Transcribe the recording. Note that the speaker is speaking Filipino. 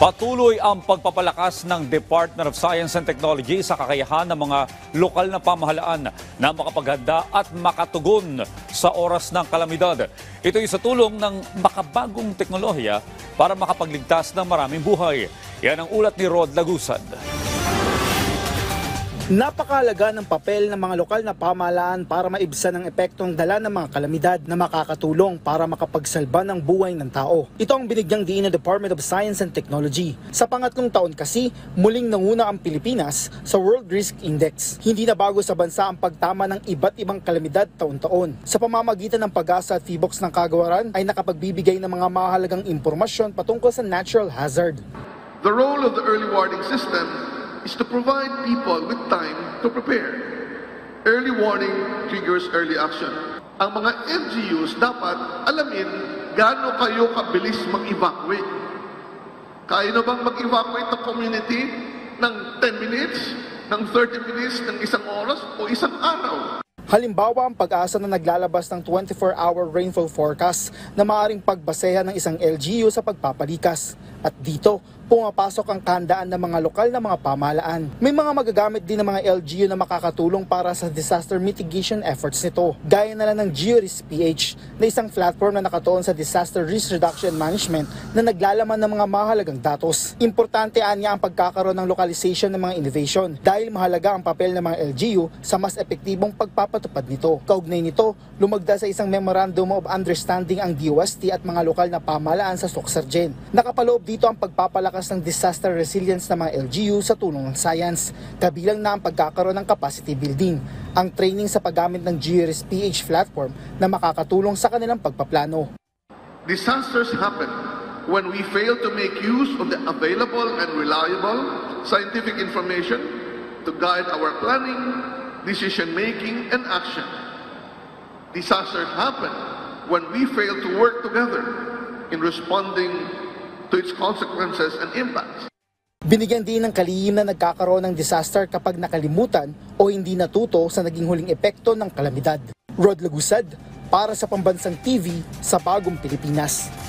Patuloy ang pagpapalakas ng Department of Science and Technology sa kakayahan ng mga lokal na pamahalaan na makapaghanda at makatugon sa oras ng kalamidad. Ito ay sa tulong ng makabagong teknolohiya para makapagligtas ng maraming buhay. Yan ang ulat ni Rod Lagusad. Napakahalaga ng papel ng mga lokal na pamahalaan para maibsan ang epektong dala ng mga kalamidad na makakatulong para makapagsalba ng buhay ng tao. Ito ang binigyang diin ng Department of Science and Technology. Sa pangatlong taon kasi, muling nanguna ang Pilipinas sa World Risk Index. Hindi na bago sa bansa ang pagtama ng iba't ibang kalamidad taon-taon. Sa pamamagitan ng pag-asa at PHIVOLCS ng Kagawaran ay nakapagbibigay ng mga mahalagang impormasyon patungkol sa natural hazard. The role of the early warning system is to provide people with time to prepare. Early warning triggers early action. Ang mga LGUs dapat alamin gaano kayo kabilis mag-evacuate. Kaya na bang mag-evacuate ng community ng 10 minutes, ng 30 minutes, ng isang oras o isang araw? Halimbawa, ang pag-asa na naglalabas ng 24-hour rainfall forecast na maaaring pagbasehan ng isang LGU sa pagpapalikas. At dito, pumapasok ang tandaan ng mga lokal na mga pamahalaan. May mga magagamit din ng mga LGU na makakatulong para sa disaster mitigation efforts nito. Gaya na lang ng GeoRisk-PH na isang platform na nakatuon sa disaster risk reduction management na naglalaman ng mga mahalagang datos. Importante anya ang pagkakaroon ng localization ng mga innovation dahil mahalaga ang papel ng mga LGU sa mas epektibong pagpapatupad nito. Kaugnay nito, lumagda sa isang Memorandum of Understanding ang DOST at mga lokal na pamahalaan sa Soxargen. Nakapaloob dito ang pagpapalakas ng disaster resilience ng mga LGU sa tulong ng science, kabilang na ang pagkakaroon ng capacity building, ang training sa paggamit ng GeoRisk-PH platform na makakatulong sa kanilang pagpaplano. Disasters happen when we fail to make use of the available and reliable scientific information to guide our planning, decision-making, and action. Disasters happen when we fail to work together in responding to its consequences and impacts. Binigyan din ng kalihim na nagkakaroon ng disaster kapag nakalimutan o hindi natuto sa naging huling epekto ng kalamidad. Rod Lagusad, para sa Pambansang TV sa Bagong Pilipinas.